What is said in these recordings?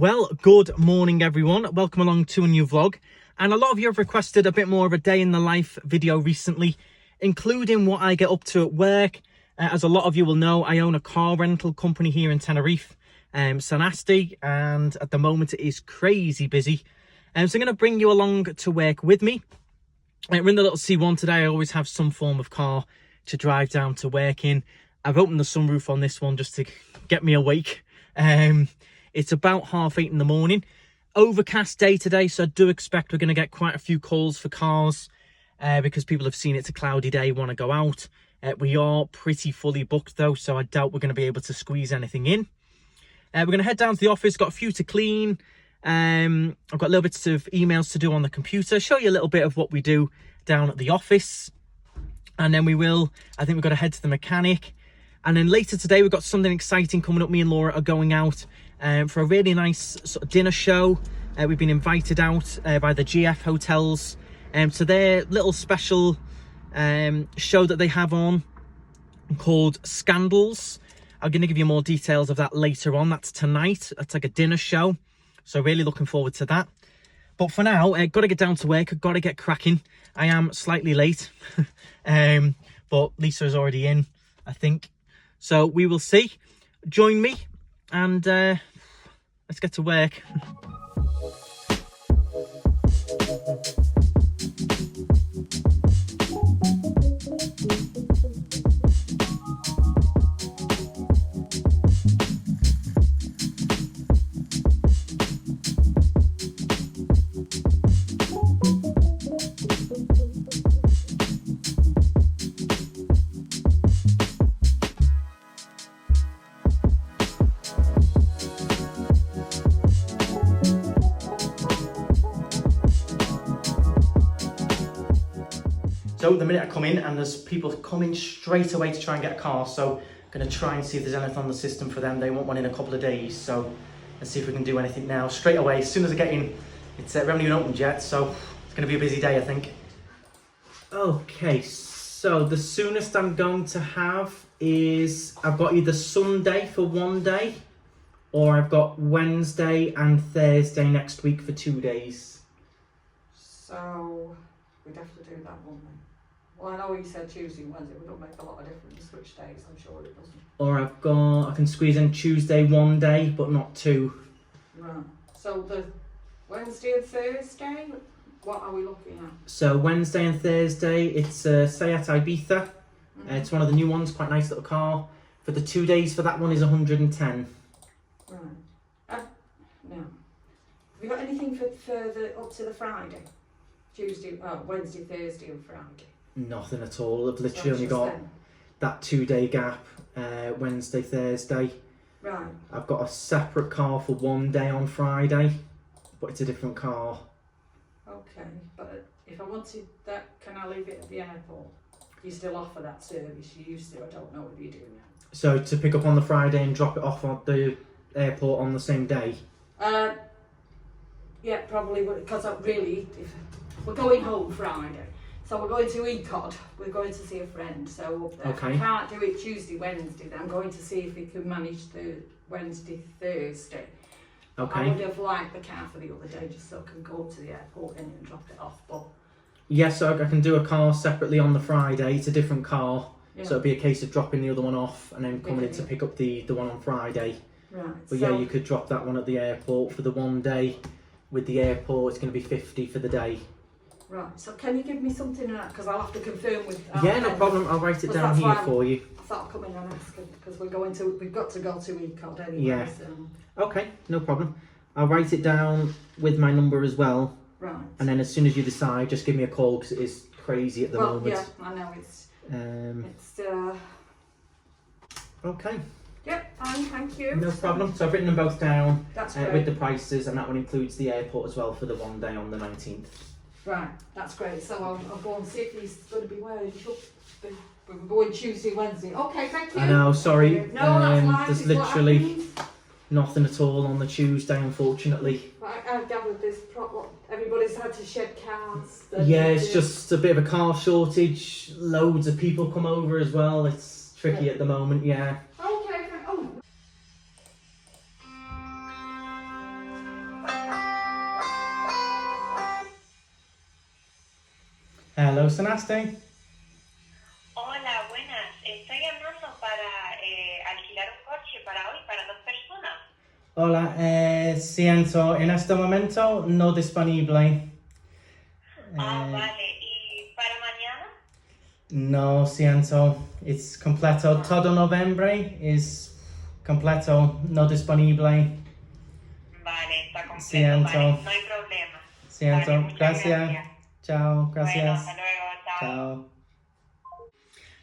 Well, good morning everyone, welcome along to a new vlog. And a lot of you have requested a bit more of a day in the life video recently, including what I get up to at work. As a lot of you will know, I own a car rental company here in Tenerife, Sanasty, and at the moment it is crazy busy. So I'm going to bring you along to work with me. We're in the little C1 today. I always have some form of car to drive down to work in. I've opened the sunroof on this one just to get me awake. It's about 8:30 in the morning. Overcast day today, so I do expect we're going to get quite a few calls for cars because people have seen it's a cloudy day, want to go out. We are pretty fully booked though, so I doubt we're going to be able to squeeze anything in. We're going to head down to the office, got a few to clean. I've got little bits of emails to do on the computer, show you a little bit of what we do down at the office. And then I think we've got to head to the mechanic. And then later today, we've got something exciting coming up. Me and Laura are going out for a really nice sort of dinner show. We've been invited out by the GF hotels to their little special show that they have on called Scandals. I'm going to give you more details of that later on. That's tonight. It's like a dinner show. So really looking forward to that. But for now, got to get down to work. Got to get cracking. I am slightly late. But Lisa is already in, I think. So we will see. Join me and let's get to work. So the minute I come in, and there's people coming straight away to try and get a car, so I'm going to try and see if there's anything on the system for them. They want one in a couple of days, so let's see if we can do anything now. Straight away, as soon as I get in, we haven't even opened yet, so it's going to be a busy day, I think. Okay, so the soonest I'm going to have is, I've got either Sunday for 1 day, or I've got Wednesday and Thursday next week for 2 days. So we'd have to do that one then. Well, I know you said Tuesday and Wednesday, it would make a lot of difference which days, I'm sure it doesn't. Or I can squeeze in Tuesday 1 day, but not 2. Right. So the Wednesday and Thursday, what are we looking at? So Wednesday and Thursday, it's Seat Ibiza. It's one of the new ones, quite nice little car. For the 2 days for that one is 110. Right. Now, have you got anything for further up to the Friday? Wednesday, Thursday and Friday? Nothing at all. I've literally only got that 2 day gap, Wednesday, Thursday. Right. I've got a separate car for 1 day on Friday, but it's a different car. Okay, but if I wanted that, can I leave it at the airport? You still offer that service? You used to, I don't know if you do now. So to pick up on the Friday and drop it off at the airport on the same day? Yeah, probably, because if we're going home Friday. So we're going to ECOD, we're going to see a friend, so if I can't do it Tuesday, Wednesday, then I'm going to see if we can manage the Wednesday, Thursday. Okay. I would have liked the car for the other day just so I can go to the airport and drop it off. But yes, so I can do a car separately on the Friday. It's a different car, so it'll be a case of dropping the other one off and then coming in to pick up the one on Friday. Right. But so, yeah, you could drop that one at the airport for the 1 day. With the airport, it's going to be 50 for the day. Right, so can you give me something on that? Because I'll have to confirm with yeah, no problem. I'll write it down here for you. I thought I'd come in and ask because we've got to go to ECOD anyway. Yeah. So. Okay, no problem. I'll write it down with my number as well. Right. And then as soon as you decide, just give me a call because it is crazy at the moment. Yeah, I know it's. Okay. Yep, fine, thank you. No problem. So I've written them both down. That's great. With the prices, and that one includes the airport as well for the 1 day on the 19th. Right, that's great. So I'll go and see if he's going to be wearing we're going Tuesday, Wednesday. Okay, thank you. I know, sorry. No, that's fine. There's literally nothing at all on the Tuesday, unfortunately. I gathered everybody's had to shed cars. Yeah, it's just a bit of a car shortage. Loads of people come over as well. It's tricky at the moment, yeah. Okay, Hello, Sanasty. Hola, buenas. Estoy llamando para alquilar un coche para hoy, para 2 personas. Hola, siento, en este momento no disponible. Vale. ¿Y para mañana? No, siento, it's completo. Todo noviembre is completo, no disponible. Vale, está completo. Siento. Vale, no hay problema. Siento, Vale, muchas gracias. Ciao, gracias. Bueno, hasta luego. Chao. Ciao.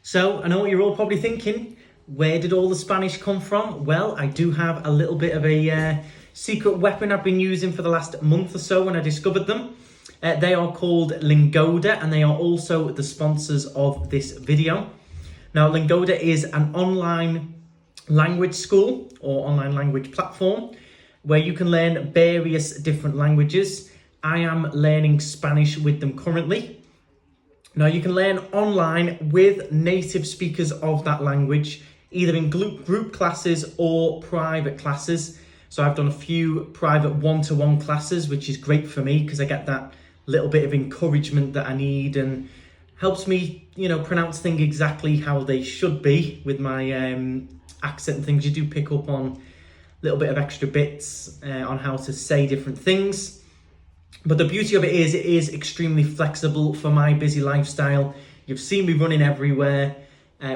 So, I know what you're all probably thinking. Where did all the Spanish come from? Well, I do have a little bit of a secret weapon I've been using for the last month or so when I discovered them. They are called Lingoda, and they are also the sponsors of this video. Now, Lingoda is an online language school or online language platform where you can learn various different languages. I am learning Spanish with them currently. Now, you can learn online with native speakers of that language, either in group classes or private classes. So I've done a few private one-to-one classes, which is great for me because I get that little bit of encouragement that I need and helps me, pronounce things exactly how they should be with my accent and things. You do pick up on a little bit of extra bits on how to say different things. But the beauty of it is extremely flexible for my busy lifestyle. You've seen me running everywhere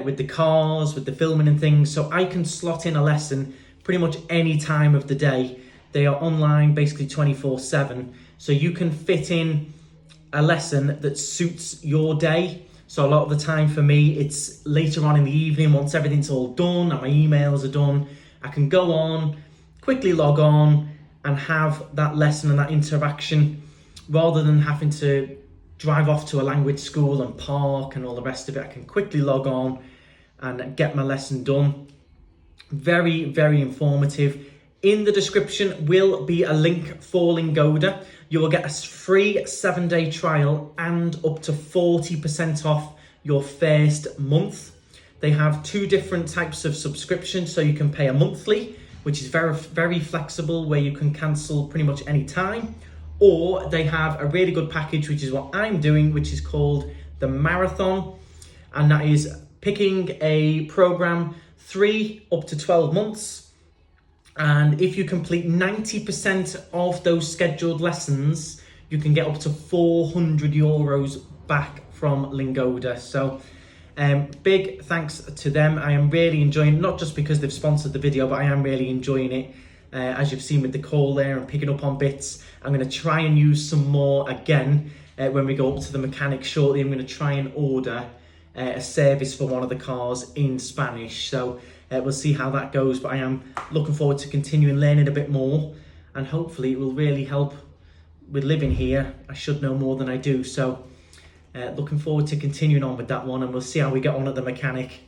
with the cars, with the filming and things. So I can slot in a lesson pretty much any time of the day. They are online basically 24/7. So you can fit in a lesson that suits your day. So a lot of the time for me, it's later on in the evening, once everything's all done and my emails are done, I can go on, quickly log on and have that lesson and that interaction rather than having to drive off to a language school and park and all the rest of it. I can quickly log on and get my lesson done. Very, very informative. In the description will be a link for Lingoda. You will get a free 7-day trial and up to 40% off your first month. They have 2 different types of subscription, so you can pay a monthly, which is very, very flexible, where you can cancel pretty much any time. Or they have a really good package, which is what I'm doing, which is called the Marathon. And that is picking a program 3 up to 12 months. And if you complete 90% of those scheduled lessons, you can get up to €400 back from Lingoda. So big thanks to them. I am really enjoying it, not just because they've sponsored the video, but I am really enjoying it. As you've seen with the call there and picking up on bits. I'm going to try and use some more again when we go up to the mechanic shortly. I'm going to try and order a service for one of the cars in Spanish. So we'll see how that goes, but I am looking forward to continuing learning a bit more, and hopefully it will really help with living here. I should know more than I do, so looking forward to continuing on with that one, and we'll see how we get on at the mechanic.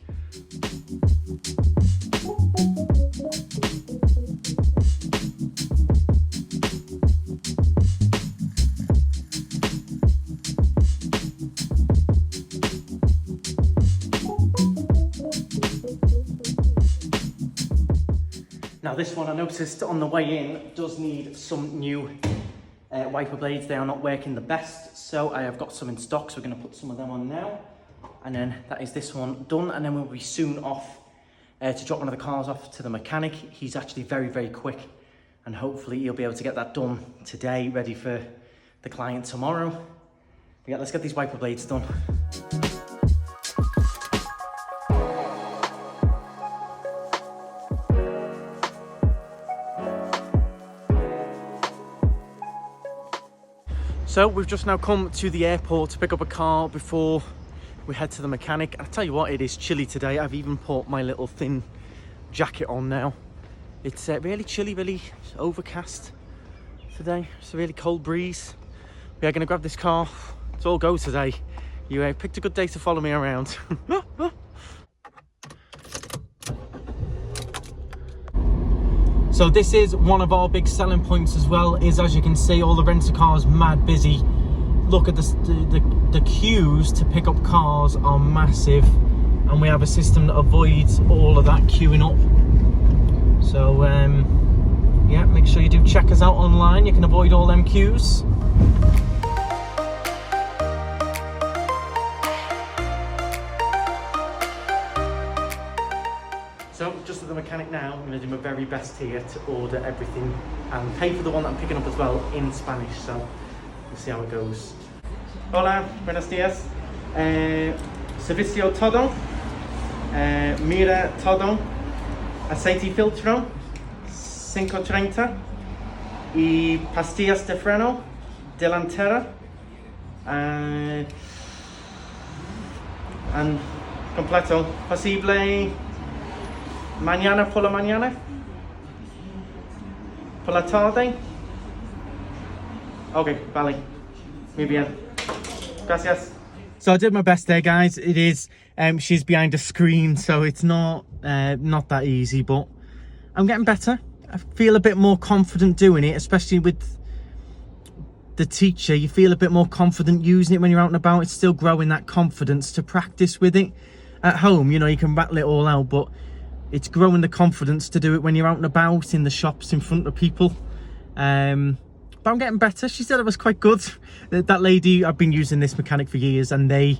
Now this one I noticed on the way in does need some new wiper blades. They are not working the best, so I have got some in stock, so we're going to put some of them on now. And then that is this one done, and then we'll be soon off to drop one of the cars off to the mechanic. He's actually very, very quick, and hopefully he'll be able to get that done today, ready for the client tomorrow. But yeah, let's get these wiper blades done. So we've just now come to the airport to pick up a car before we head to the mechanic. I tell you what, it is chilly today. I've even put my little thin jacket on now. It's really chilly, really overcast today. It's a really cold breeze. We are going to grab this car. It's all go today. You picked a good day to follow me around. So this is one of our big selling points as well, is as you can see, all the rental cars mad busy. Look at the queues to pick up cars are massive, and we have a system that avoids all of that queuing up. So yeah, make sure you do check us out online. You can avoid all them queues. mechanic now. I'm going to do my very best here to order everything and pay for the one that I'm picking up as well in Spanish. So we'll see how it goes. Hola, buenos días. Servicio todo. Mira todo. Aceite filtro. 5.30. Y pastillas de freno. Delantera. And completo. Posible mañana por la mañana? Por la tarde? Okay, vale. Muy bien. Gracias. So I did my best there, guys. It is, she's behind a screen, so it's not that easy, but I'm getting better. I feel a bit more confident doing it, especially with the teacher. You feel a bit more confident using it when you're out and about. It's still growing that confidence to practice with it. At home, you know, you can rattle it all out, but it's growing the confidence to do it when you're out and about in the shops in front of people. But I'm getting better. She said it was quite good. That lady, I've been using this mechanic for years and they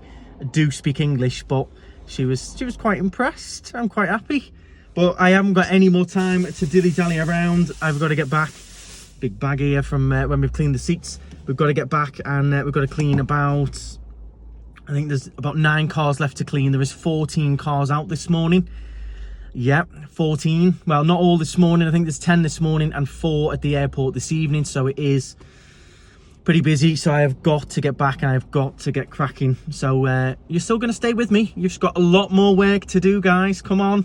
do speak English, but she was quite impressed. I'm quite happy. But I haven't got any more time to dilly-dally around. I've got to get back. Big bag here from when we've cleaned the seats. We've got to get back and we've got to clean about, I think there's about 9 cars left to clean. There is 14 cars out this morning. Yep, 14. Well, not all this morning. I think there's 10 this morning and 4 at the airport this evening. So it is pretty busy. So I have got to get back and I've got to get cracking. So you're still going to stay with me. You've got a lot more work to do, guys. Come on.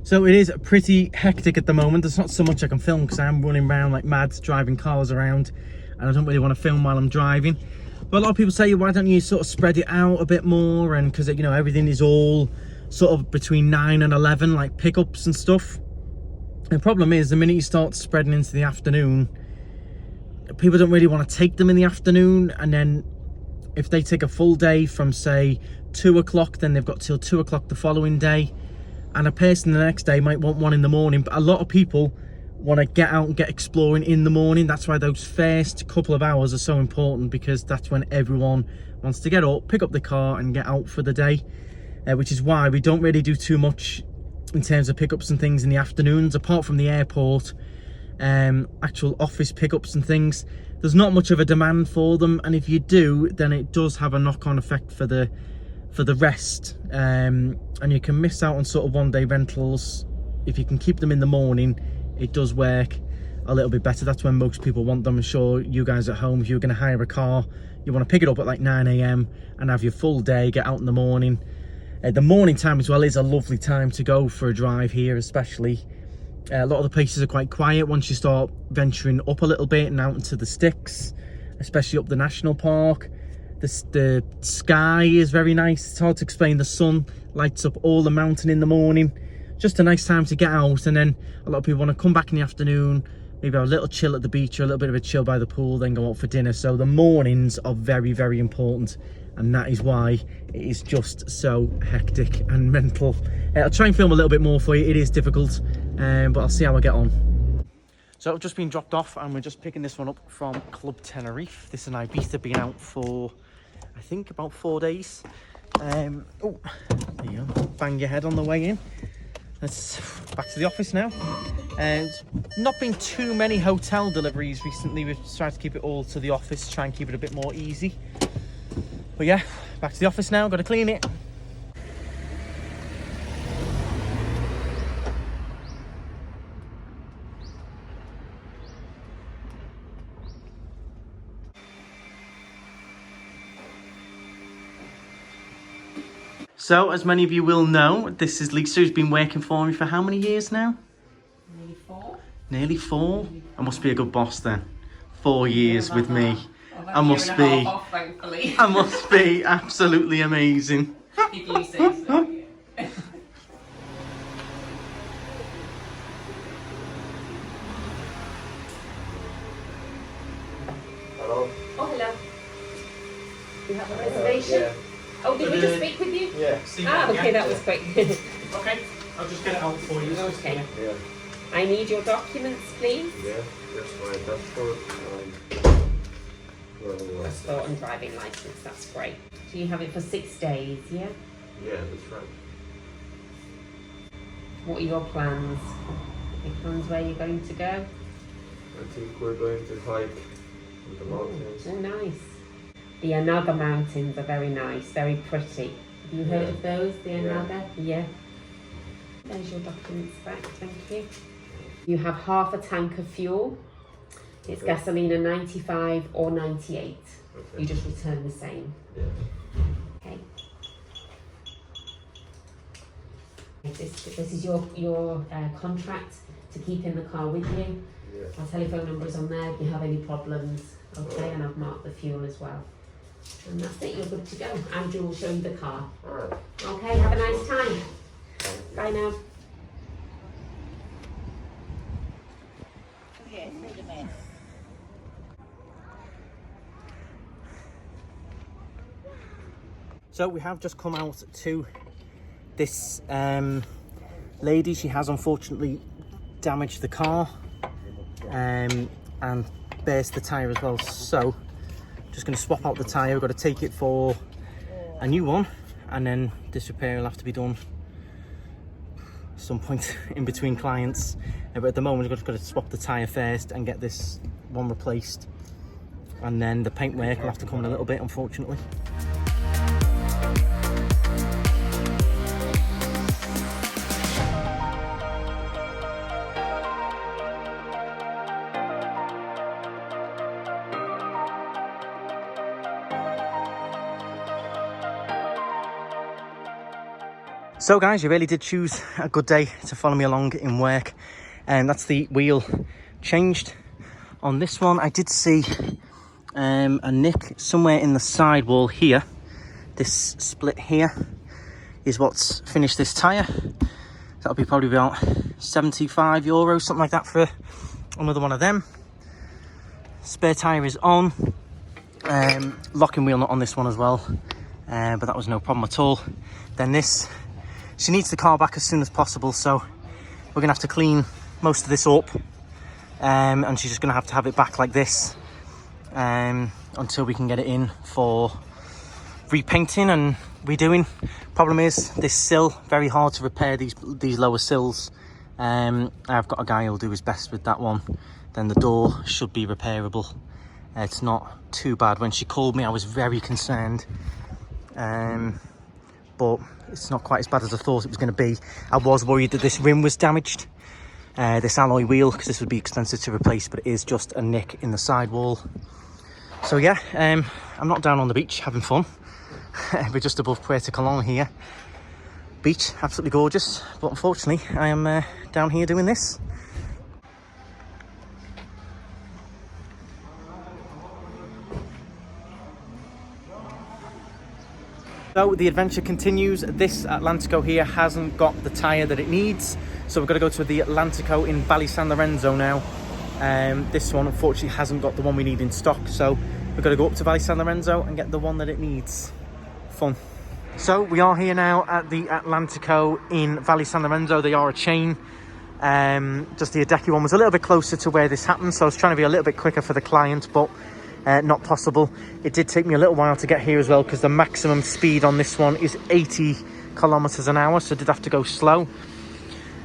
So it is pretty hectic at the moment. There's not so much I can film because I'm running around like mad, driving cars around. And I don't really want to film while I'm driving. But a lot of people say, why don't you sort of spread it out a bit more? And because, you know, everything is all sort of between 9 and 11, like pickups and stuff. The problem is, the minute you start spreading into the afternoon, people don't really want to take them in the afternoon. And then if they take a full day from, say, 2 o'clock, then they've got till 2 o'clock the following day. And a person the next day might want one in the morning. But a lot of people want to get out and get exploring in the morning. That's why those first couple of hours are so important, because that's when everyone wants to get up, pick up the car and get out for the day, which is why we don't really do too much in terms of pickups and things in the afternoons, apart from the airport. Actual office pickups and things, there's not much of a demand for them, and if you do, then it does have a knock-on effect for the rest, and you can miss out on sort of one-day rentals. If you can keep them in the morning, it does work a little bit better. That's when most people want them. I'm sure you guys at home, if you're going to hire a car, you want to pick it up at like 9 AM and have your full day, get out in the morning. The morning time as well is a lovely time to go for a drive here, especially. A lot of the places are quite quiet once you start venturing up a little bit and out into the sticks, especially up the national park. The sky is very nice. It's hard to explain. The sun lights up all the mountain in the morning. Just a nice time to get out, and then a lot of people want to come back in the afternoon, maybe have a little chill at the beach or a little bit of a chill by the pool, then go out for dinner. So the mornings are very, very important, and that is why it is just so hectic and mental. I'll try and film a little bit more for you. It is difficult, but I'll see how I get on. So I've just been dropped off and we're just picking this one up from Club Tenerife. This is an Ibiza, been out for, I think, about 4 days. Oh, there you go, bang your head on the way in. Let's back to the office now. And not been too many hotel deliveries recently. We've tried to keep it all to the office, try and keep it a bit more easy. But yeah, back to the office now, got to clean it. So, as many of you will know, this is Lisa, who's been working for me for how many years now? Nearly 4. Nearly 4? I must be a good boss then. 4 years with me. I must be. Off, thankfully. I must be absolutely amazing. If you say so. Yeah. Hello. Oh, hello. You have a reservation? Yeah. Oh, did we just speak with you? Yeah. Okay, that was quick. Okay, I'll just get it out for you. Okay. Yeah. I need your documents, please. Yeah. That's my passport. Passport and driving license, that's great. Do you have it for 6 days, yeah? Yeah, that's right. What are your plans? Any plans where you're going to go? I think we're going to hike in the mountains. Oh, nice. The Anaga Mountains are very nice, very pretty. Have you heard of those, the Anaga? Yeah. There's your documents back, thank you. You have half a tank of fuel. It's gasoline 95 or 98. Okay. You just return the same. Yeah. Okay. This is your contract to keep in the car with you. Yeah. Our telephone number is on there if you have any problems. Okay, and I've marked the fuel as well. And that's it, you're good to go. Andrew will show you the car. Alright. Okay, have a nice time. Bye now. So we have just come out to this lady. She has unfortunately damaged the car and burst the tyre as well. So just going to swap out the tyre. We've got to take it for a new one, and then this repair will have to be done some point in between clients. But at the moment we've just got to swap the tyre first and get this one replaced, and then the paintwork will have to come in a little bit, unfortunately. So guys, you really did choose a good day to follow me along in work, and that's the wheel changed on this one. I did see a nick somewhere in the sidewall here. This split here is what's finished this tyre. That'll be probably about €75, something like that, for another one of them. Spare tyre is on. Locking wheel not on this one as well, but that was no problem at all. Then this, she needs the car back as soon as possible, so we're gonna have to clean most of this up, and she's just gonna have to have it back like this until we can get it in for repainting and redoing. Problem is, this sill, very hard to repair these lower sills. I've got a guy who'll do his best with that one. Then the door should be repairable. It's not too bad. When she called me, I was very concerned, but it's not quite as bad as I thought it was going to be. I was worried that this rim was damaged, this alloy wheel, because this would be expensive to replace, but it is just a nick in the sidewall. So yeah, I'm not down on the beach having fun. We're just above Puerto Colón here. Beach, absolutely gorgeous, but unfortunately I am down here doing this. So the adventure continues. This Atlantico here hasn't got the tyre that it needs, so we've got to go to the Atlantico in Valle San Lorenzo now. This one unfortunately hasn't got the one we need in stock, so we've got to go up to Valle San Lorenzo and get the one that it needs. Fun. So we are here now at the Atlantico in Valle San Lorenzo. They are a chain. Just the Adecchi one was a little bit closer to where this happened, so I was trying to be a little bit quicker for the client, but not possible. It did take me a little while to get here as well, because the maximum speed on this one is 80 kilometers an hour, so I did have to go slow.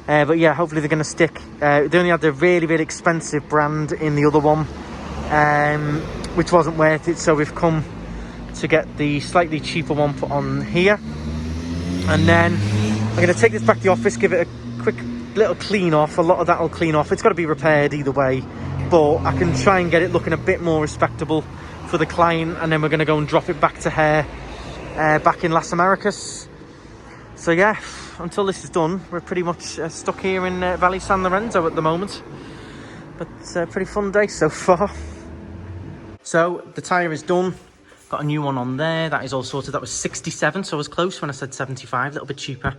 But yeah, hopefully they're going to stick. They only had the really, really expensive brand in the other one, which wasn't worth it, so we've come to get the slightly cheaper one put on here. And then I'm going to take this back to the office, give it a quick little clean off. A lot of that will clean off. It's got to be repaired either way, but I can try and get it looking a bit more respectable for the client, and then we're going to go and drop it back to her back in Las Americas. So yeah, until this is done, we're pretty much stuck here in Valle San Lorenzo at the moment, but it's a pretty fun day so far. So the tyre is done, got a new one on there. That is all sorted. That was 67, so I was close when I said 75, a little bit cheaper.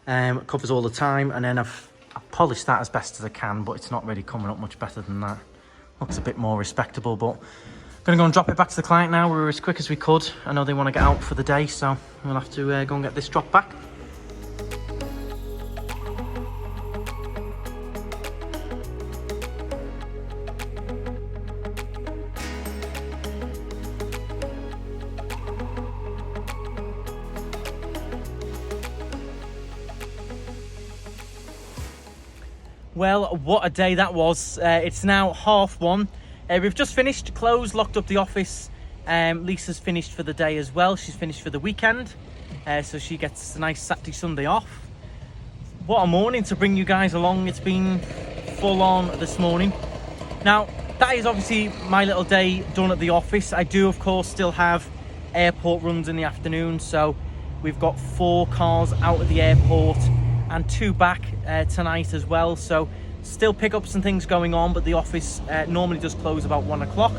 It covers all the time, and then I've polished that as best as I can, but it's not really coming up much better than that. Looks a bit more respectable, but I'm gonna go and drop it back to the client now. We were as quick as we could. I know they want to get out for the day, so we'll have to go and get this dropped back. Well, what a day that was. It's now 1:30. We've just finished, closed, locked up the office. Lisa's finished for the day as well. She's finished for the weekend. So she gets a nice Saturday, Sunday off. What a morning to bring you guys along. It's been full on this morning. Now, that is obviously my little day done at the office. I do, of course, still have airport runs in the afternoon. So we've got 4 cars out at the airport and 2 back tonight as well. So still pickups and things going on, but the office normally does close about 1 o'clock.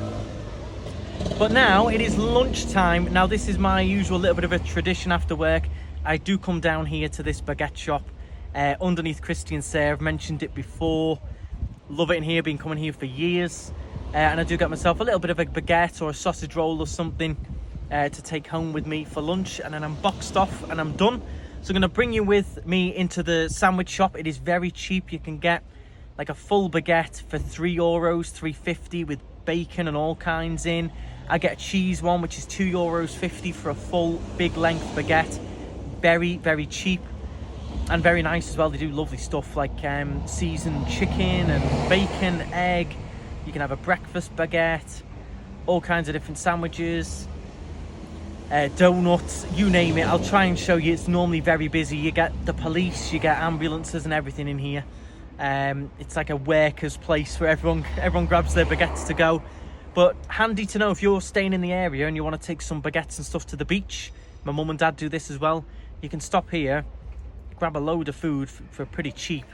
But now it is lunchtime. Now this is my usual little bit of a tradition after work. I do come down here to this baguette shop underneath Christian Serve. I've mentioned it before. Love it in here, been coming here for years. And I do get myself a little bit of a baguette or a sausage roll or something to take home with me for lunch, and then I'm boxed off and I'm done. So I'm going to bring you with me into the sandwich shop. It is very cheap. You can get like a full baguette for €3, €3.50 with bacon and all kinds in. I get a cheese one, which is €2.50 for a full big length baguette. Very, very cheap and very nice as well. They do lovely stuff like seasoned chicken and bacon, egg. You can have a breakfast baguette, all kinds of different sandwiches, donuts, you name it. I'll try and show you. It's normally very busy. You get the police, you get ambulances and everything in here. It's like a workers' place where everyone grabs their baguettes to go. But handy to know if you're staying in the area and you want to take some baguettes and stuff to the beach. My mum and dad do this as well. You can stop here, grab a load of food for pretty cheap,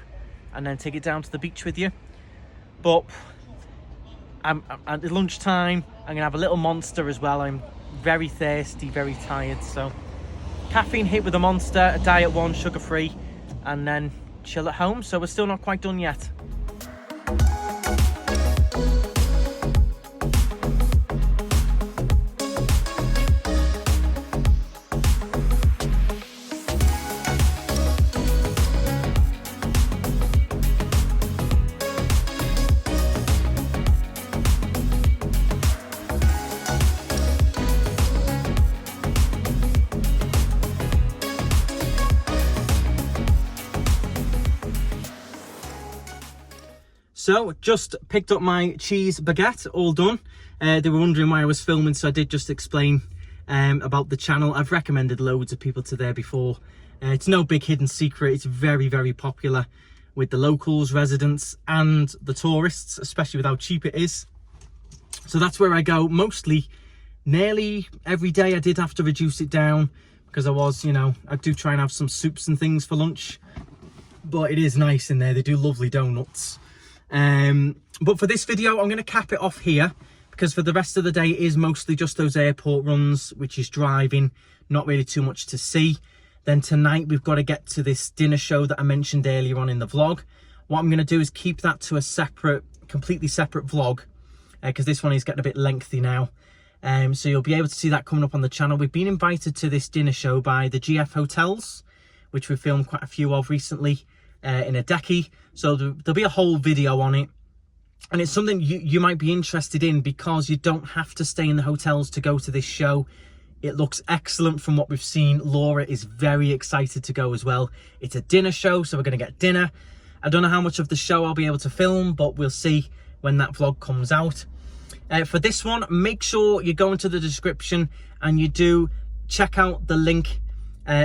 and then take it down to the beach with you. But I'm at lunchtime. I'm gonna have a little Monster as well. I'm very thirsty, very tired. So caffeine hit with a Monster, a diet one, sugar free, and then chill at home. So we're still not quite done yet. So just picked up my cheese baguette, all done. They were wondering why I was filming, so I did just explain about the channel. I've recommended loads of people to there before. It's no big hidden secret. It's very, very popular with the locals, residents and the tourists, especially with how cheap it is. So that's where I go mostly, nearly every day. I did have to reduce it down because I was, you know, I do try and have some soups and things for lunch, but it is nice in there. They do lovely donuts. But for this video I'm going to cap it off here, because for the rest of the day it is mostly just those airport runs, which is driving, not really too much to see. Then tonight we've got to get to this dinner show that I mentioned earlier on in the vlog. What I'm going to do is keep that to a separate, completely separate vlog, because this one is getting a bit lengthy now. So you'll be able to see that coming up on the channel. We've been invited to this dinner show by the GF Hotels, which we've filmed quite a few of recently. In a decky, so there'll be a whole video on it, and it's something you might be interested in because you don't have to stay in the hotels to go to this show. It looks excellent from what we've seen. Laura is very excited to go as well. It's a dinner show, so we're going to get dinner. I don't know how much of the show I'll be able to film, but we'll see when that vlog comes out. For this one, make sure you go into the description and you do check out the link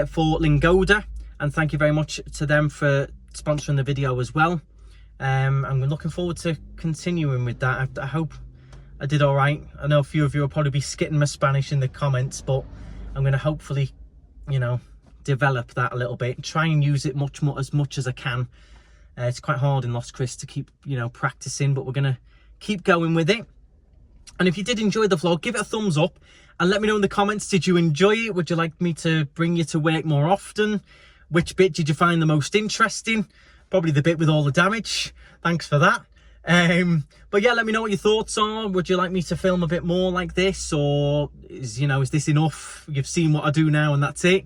for Lingoda, and thank you very much to them for sponsoring the video as well. I'm looking forward to continuing with that. I hope I did all right. I know a few of you will probably be skitting my Spanish in the comments, but I'm going to hopefully, you know, develop that a little bit and try and use it as much as I can. It's quite hard in Los Cris to keep, you know, practicing, but we're going to keep going with it. And if you did enjoy the vlog, give it a thumbs up and let me know in the comments, did you enjoy it? Would you like me to bring you to work more often? Which bit did you find the most interesting? Probably the bit with all the damage. Thanks for that. But yeah, let me know what your thoughts are. Would you like me to film a bit more like this, or is this enough? You've seen what I do now and that's it.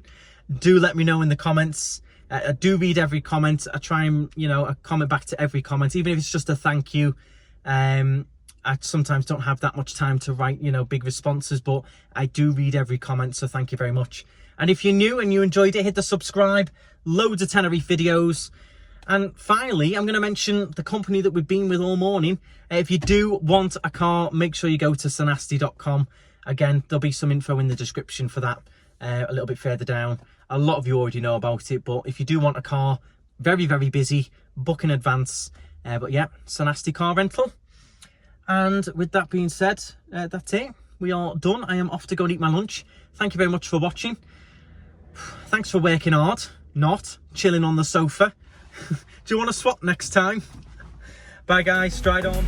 Do let me know in the comments. I do read every comment. I try and, you know, I comment back to every comment, even if it's just a thank you. I sometimes don't have that much time to write, you know, big responses, but I do read every comment, so thank you very much. And if you're new and you enjoyed it, hit the subscribe. Loads of Tenerife videos. And finally, I'm going to mention the company that we've been with all morning. If you do want a car, make sure you go to sanasty.com. Again, there'll be some info in the description for that a little bit further down. A lot of you already know about it, but if you do want a car, very, very busy, book in advance. But yeah, Sanasty Car Rental. And with that being said, that's it. We are done. I am off to go and eat my lunch. Thank you very much for watching. Thanks for working hard, not chilling on the sofa. Do you want to swap next time? Bye guys, stride on.